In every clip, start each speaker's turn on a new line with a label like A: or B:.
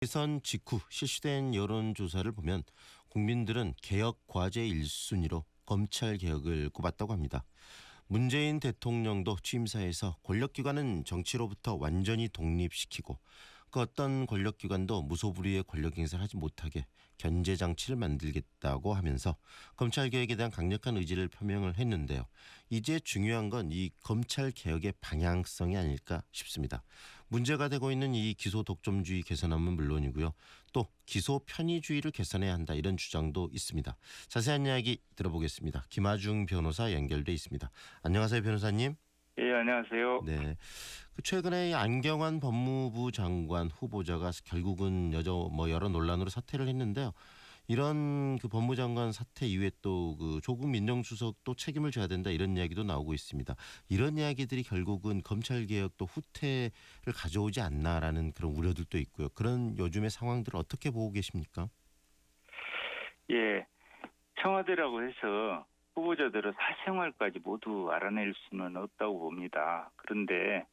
A: 대선 직후 실시된 여론조사를 보면 국민들은 개혁 과제 1순위로 검찰 개혁을 꼽았다고 합니다. 문재인 대통령도 취임사에서 권력기관은 정치로부터 완전히 독립시키고 그 어떤 권력기관도 무소불위의 권력 행사를 하지 못하게 견제장치를 만들겠다고 하면서 검찰개혁에 대한 강력한 의지를 표명을 했는데요. 이제 중요한 건 이 검찰개혁의 방향성이 아닐까 싶습니다. 문제가 되고 있는 이 기소 독점주의 개선하면 물론이고요. 또 기소 편의주의를 개선해야 한다 이런 주장도 있습니다. 자세한 이야기 들어보겠습니다. 김아중 변호사 연결돼 있습니다. 안녕하세요, 변호사님.
B: 예, 안녕하세요.
A: 네. 최근에 안경환 법무부 장관 후보자가 결국은 여러 논란으로 사퇴를 했는데요. 이런 그 법무장관 사퇴 이후에 또 그 조국 민정수석도 책임을 져야 된다 이런 이야기도 나오고 있습니다. 이런 이야기들이 결국은 검찰 개혁도 후퇴를 가져오지 않나라는 그런 우려들도 있고요. 그런 요즘의 상황들을 어떻게 보고 계십니까?
B: 예, 청와대라고 해서 후보자들의 사생활까지 모두 알아낼 수는 없다고 봅니다. 그런데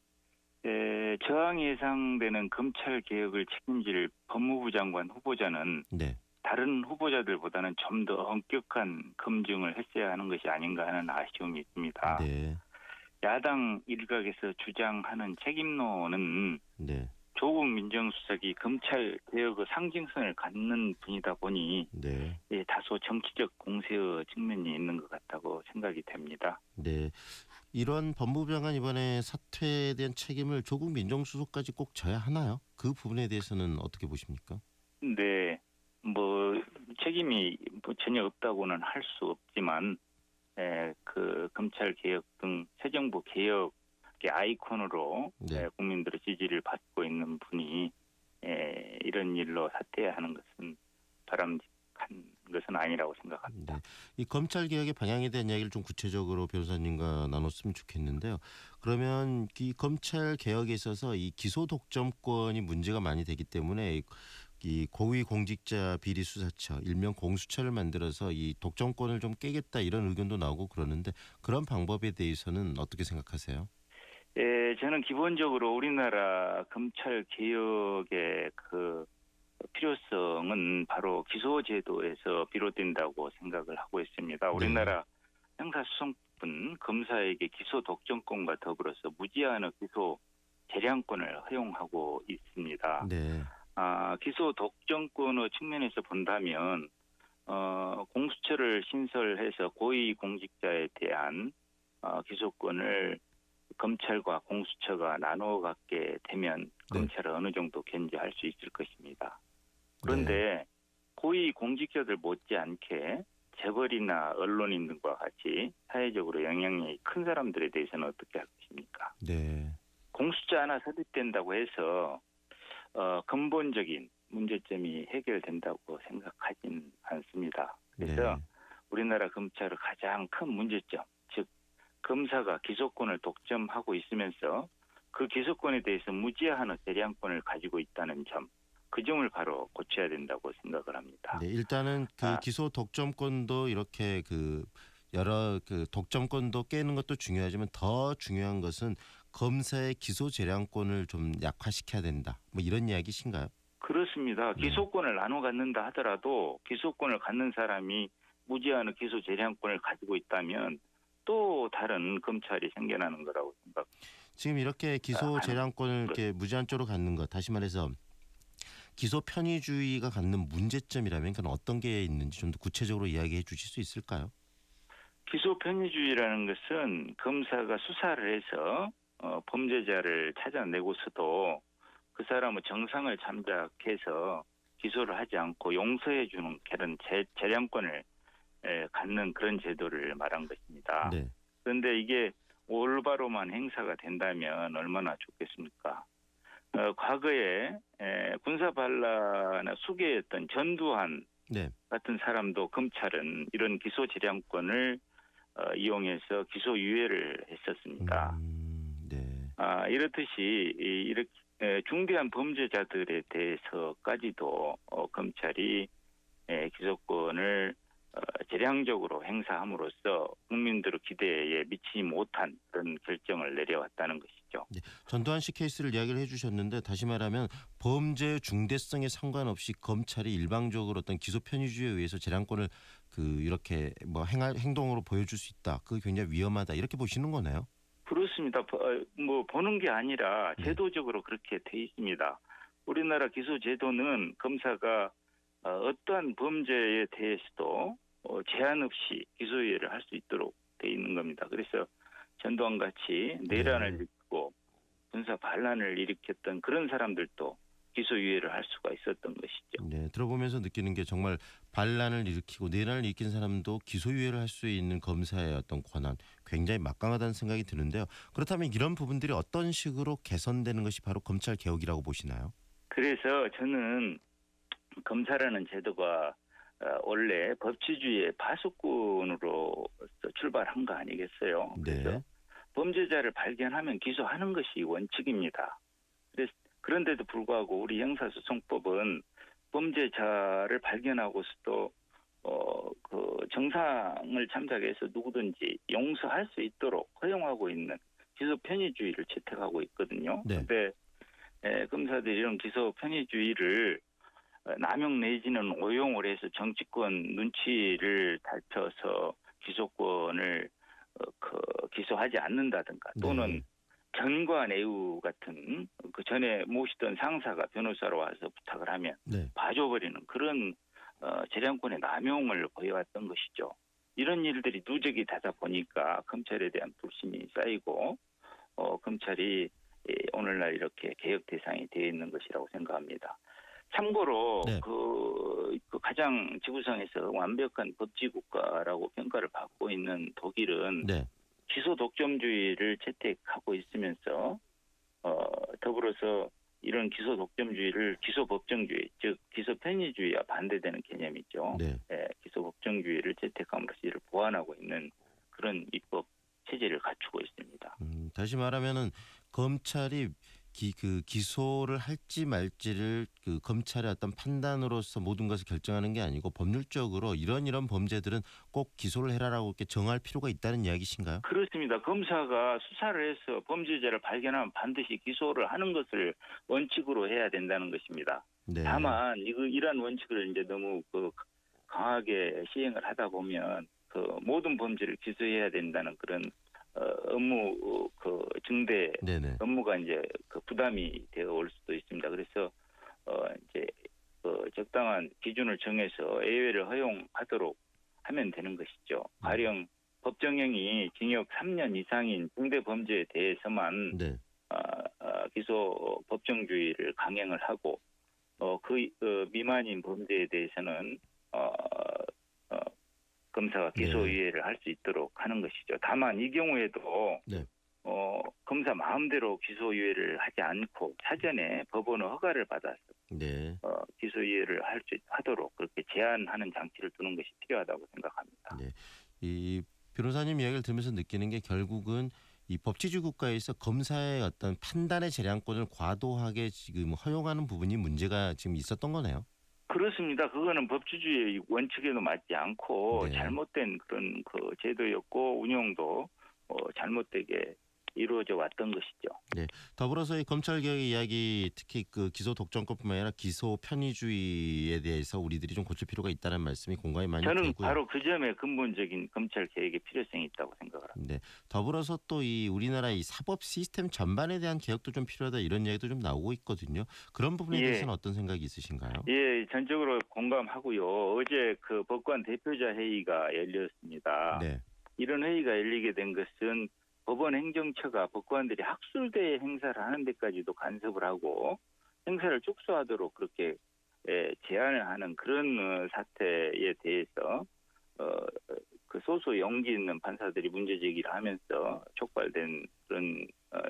B: 저항이 예상되는 검찰 개혁을 책임질 법무부 장관 후보자는
A: 네.
B: 다른 후보자들보다는 좀 더 엄격한 검증을 했어야 하는 것이 아닌가 하는 아쉬움이 있습니다.
A: 네.
B: 야당 일각에서 주장하는 책임론은
A: 네.
B: 조국 민정수석이 검찰 개혁의 상징성을 갖는 분이다 보니
A: 네.
B: 다소 정치적 공세의 측면이 있는 것 같다고 생각이 됩니다.
A: 네. 이런 법무부 장관 이번에 사퇴에 대한 책임을 조국 민정수석까지 꼭 져야 하나요? 그 부분에 대해서는 어떻게 보십니까?
B: 네, 책임이 전혀 없다고는 할 수 없지만 그 검찰 개혁 등 새 정부 개혁의 아이콘으로
A: 네.
B: 국민들의 지지를 받고 있는 분이 이런 일로 사퇴해야 하는 것은 바람직한 것은 아니라고 생각합니다.
A: 네. 이 검찰 개혁의 방향에 대한 이야기를 좀 구체적으로 변호사님과 나눴으면 좋겠는데요. 그러면 이 검찰 개혁에 있어서 이 기소 독점권이 문제가 많이 되기 때문에 이 고위공직자 비리 수사처 일명 공수처를 만들어서 이 독점권을 좀 깨겠다 이런 의견도 나오고 그러는데 그런 방법에 대해서는 어떻게 생각하세요?
B: 저는 기본적으로 우리나라 검찰 개혁의 그 필요성은 바로 기소제도에서 비롯된다고 생각을 하고 있습니다. 우리나라 형사소송법은 검사에게 기소 독점권과 더불어서 무제한의 기소 재량권을 허용하고 있습니다.
A: 네.
B: 기소 독점권의 측면에서 본다면 공수처를 신설해서 고위공직자에 대한 기소권을 검찰과 공수처가 나누어 갖게 되면 검찰은 어느 정도 견제할 수 있을 것입니다. 그런데 고위공직자들 못지않게 재벌이나 언론인 등과 같이 사회적으로 영향력이 큰 사람들에 대해서는 어떻게 할 것입니까?
A: 네.
B: 공수처 하나 설립된다고 해서 근본적인 문제점이 해결된다고 생각하진 않습니다. 그래서 우리나라 검찰의 가장 큰 문제점, 즉 검사가 기소권을 독점하고 있으면서 그 기소권에 대해서 무제한의 재량권을 가지고 있다는 점, 그 점을 바로 고쳐야 된다고 생각을 합니다.
A: 네, 일단은 그 기소 독점권도 이렇게 여러 독점권도 깨는 것도 중요하지만 더 중요한 것은 검사의 기소 재량권을 좀 약화시켜야 된다. 뭐 이런 이야기신가요?
B: 그렇습니다. 기소권을 나눠 갖는다 하더라도 기소권을 갖는 사람이 무제한의 기소 재량권을 가지고 있다면 또 다른 검찰이 생겨나는 거라고 생각합니다.
A: 지금 이렇게 기소 재량권을 이렇게 무제한적으로 갖는 것, 다시 말해서 기소 편의주의가 갖는 문제점이라면 그건 어떤 게 있는지 좀 더 구체적으로 이야기해 주실 수 있을까요?
B: 기소 편의주의라는 것은 검사가 수사를 해서 범죄자를 찾아내고서도 그 사람의 정상을 잠적해서 기소를 하지 않고 용서해 주는 그런 재량권을 갖는 그런 제도를 말한 것입니다.
A: 네.
B: 그런데 이게 올바로만 행사가 된다면 얼마나 좋겠습니까? 과거에 군사 반란의 수괴였던 전두환 같은 사람도 검찰은 이런 기소 재량권을 이용해서 기소유예를 했었습니다. 이렇듯이 이렇게 중대한 범죄자들에 대해서까지도 검찰이 기소권을 재량적으로 행사함으로써 국민들의 기대에 미치지 못한 그런 결정을 내려왔다는 것이죠.
A: 네, 전두환 씨 케이스를 이야기를 해주셨는데 다시 말하면 범죄의 중대성에 상관없이 검찰이 일방적으로 어떤 기소 편의주의에 의해서 재량권을 이렇게 뭐 행동으로 보여줄 수 있다. 그게 굉장히 위험하다. 이렇게 보시는 거네요.
B: 그렇습니다. 뭐 보는 게 아니라
A: 네.
B: 제도적으로 그렇게 돼 있습니다. 우리나라 기소 제도는 검사가 어떠한 범죄에 대해서도 제한 없이 기소유예를 할 수 있도록 돼 있는 겁니다. 그래서 전두환 같이 내란을
A: 네.
B: 일으키고 군사 반란을 일으켰던 그런 사람들도 기소유예를 할 수가 있었던 것이죠.
A: 네, 들어보면서 느끼는 게 정말 반란을 일으키고 내란을 일으킨 사람도 기소유예를 할 수 있는 검사의 어떤 권한 굉장히 막강하다는 생각이 드는데요. 그렇다면 이런 부분들이 어떤 식으로 개선되는 것이 바로 검찰 개혁이라고 보시나요?
B: 그래서 저는 검사라는 제도가 원래 법치주의의 파수꾼으로 출발한 거 아니겠어요? 그래서
A: 네.
B: 범죄자를 발견하면 기소하는 것이 원칙입니다. 그런데도 불구하고 우리 형사소송법은 범죄자를 발견하고서도 그 정상을 참작해서 누구든지 용서할 수 있도록 허용하고 있는 기소 편의주의를 채택하고 있거든요.
A: 네.
B: 그런데 검사들이 이런 기소 편의주의를 남용 내지는 오용을 해서 정치권 눈치를 살펴서 기소권을 기소하지 않는다든가 또는
A: 네.
B: 견과내우 같은 그 전에 모시던 상사가 변호사로 와서 부탁을 하면
A: 네.
B: 봐줘버리는 그런 재량권의 남용을 보여왔던 것이죠. 이런 일들이 누적이 되다 보니까 검찰에 대한 불신이 쌓이고 검찰이 오늘날 이렇게 개혁 대상이 되어 있는 것이라고 생각합니다. 참고로
A: 네.
B: 그 가장 지구상에서 완벽한 법치 국가라고 평가를 받고 있는 독일은
A: 네.
B: 기소 독점주의를 채택하고 있으면서 더불어서 이런 기소 독점주의를 기소 법정주의, 즉 기소 편의주의와 반대되는 개념이죠.
A: 네.
B: 기소 법정주의를 채택함으로써 이를 보완하고 있는 그런 입법 체제를 갖추고 있습니다.
A: 다시 말하면은 검찰이 기소를 할지 말지를 검찰의 어떤 판단으로서 모든 것을 결정하는 게 아니고 법률적으로 이런 범죄들은 꼭 기소를 해라라고 이렇게 정할 필요가 있다는 이야기신가요?
B: 그렇습니다. 검사가 수사를 해서 범죄자를 발견하면 반드시 기소를 하는 것을 원칙으로 해야 된다는 것입니다.
A: 네.
B: 다만 이러한 원칙을 이제 너무 강하게 시행을 하다 보면 모든 범죄를 기소해야 된다는 그런 업무 증대
A: 네네.
B: 업무가 이제 부담이 되어 올 수도 있습니다. 그래서 이제 적당한 기준을 정해서 예외를 허용하도록 하면 되는 것이죠. 가령 법정형이 징역 3년 이상인 중대 범죄에 대해서만
A: 네.
B: 기소 법정주의를 강행을 하고 미만인 범죄에 대해서는 검사가 기소유예를 할 수 있도록 하는 것이죠. 다만 이 경우에도
A: 네.
B: 검사 마음대로 기소유예를 하지 않고 사전에 법원의 허가를 받아서
A: 네.
B: 기소유예를 하도록 그렇게 제한하는 장치를 두는 것이 필요하다고 생각합니다.
A: 네. 이 변호사님 이야기를 들으면서 느끼는 게 결국은 이 법치주의 국가에서 검사의 어떤 판단의 재량권을 과도하게 지금 허용하는 부분이 문제가 지금 있었던 거네요.
B: 그렇습니다. 그거는 법치주의 원칙에도 맞지 않고
A: 네.
B: 잘못된 그런 제도였고 운영도 잘못되게 이루어져 왔던 것이죠.
A: 네. 더불어서 이 검찰 개혁의 이야기 특히 기소 독점권뿐만 아니라 기소 편의주의에 대해서 우리들이 좀 고칠 필요가 있다는 말씀이 공감이 많이
B: 저는
A: 되고요.
B: 바로 그 점에 근본적인 검찰 개혁의 필요성이 있다고 생각을 합니다.
A: 네. 더불어서 또 이 우리나라 이 사법 시스템 전반에 대한 개혁도 좀 필요하다 이런 이야기도 좀 나오고 있거든요. 그런 부분에 대해서는 어떤 생각이 있으신가요?
B: 예, 전적으로 공감하고요. 어제 법관 대표자 회의가 열렸습니다.
A: 네.
B: 이런 회의가 열리게 된 것은 법원 행정처가 법관들이 학술대회 행사를 하는 데까지도 간섭을 하고 행사를 축소하도록 그렇게 제안을 하는 그런 사태에 대해서 소수 용기 있는 판사들이 문제 제기를 하면서 촉발된 그런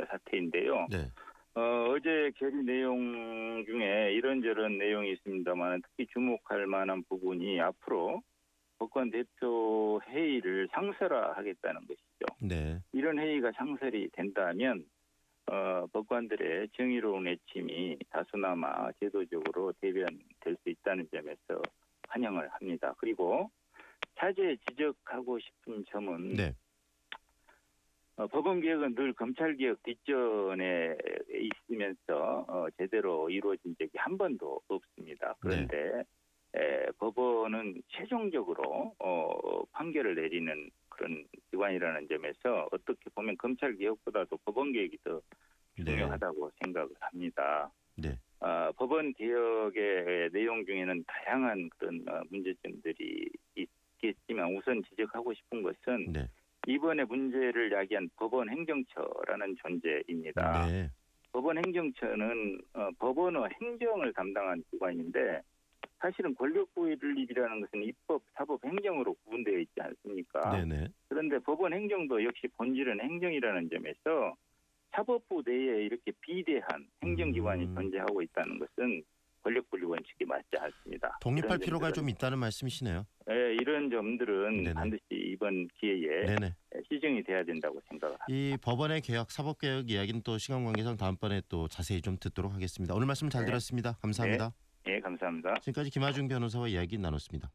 B: 사태인데요.
A: 네.
B: 어제 결의 내용 중에 이런저런 내용이 있습니다만 특히 주목할 만한 부분이 앞으로 법관 대표 회의를 상설화하겠다는 것이죠.
A: 네.
B: 이런 회의가 상설이 된다면 법관들의 정의로운 외침이 다소나마 제도적으로 대변될 수 있다는 점에서 환영을 합니다. 그리고 차제 지적하고 싶은 점은
A: 네.
B: 법원 개혁은 늘 검찰 개혁 뒷전에 있으면서 제대로 이루어진 적이 한 번도 없습니다. 그런데 법원은 최종적으로 판결을 내리는 그런 기관이라는 점에서 어떻게 보면 검찰 개혁보다도 법원 개혁이 더 중요하다고 생각을 합니다.
A: 네.
B: 법원 개혁의 내용 중에는 다양한 그런 문제점들이 있겠지만 우선 지적하고 싶은 것은
A: 네.
B: 이번에 문제를 야기한 법원 행정처라는 존재입니다.
A: 네.
B: 법원 행정처는 법원의 행정을 담당하는 기관인데 사실은 권력 분립이라는 것은 입법, 사법, 행정으로 구분되어 있지 않습니까?
A: 네네.
B: 그런데 법원 행정도 역시 본질은 행정이라는 점에서 사법부 내에 이렇게 비대한 행정기관이 존재하고 있다는 것은 권력 분립 원칙에 맞지 않습니다.
A: 독립할 필요가 좀 있다는 말씀이시네요.
B: 네, 이런 점들은
A: 네네.
B: 반드시 이번 기회에
A: 네네.
B: 시정이 돼야 된다고 생각합니다.
A: 이 법원의 개혁, 사법개혁 이야기는 또 시간 관계상 다음번에 또 자세히 좀 듣도록 하겠습니다. 오늘 말씀 잘 들었습니다. 감사합니다.
B: 네, 감사합니다.
A: 지금까지 김하중 변호사와 이야기 나눴습니다.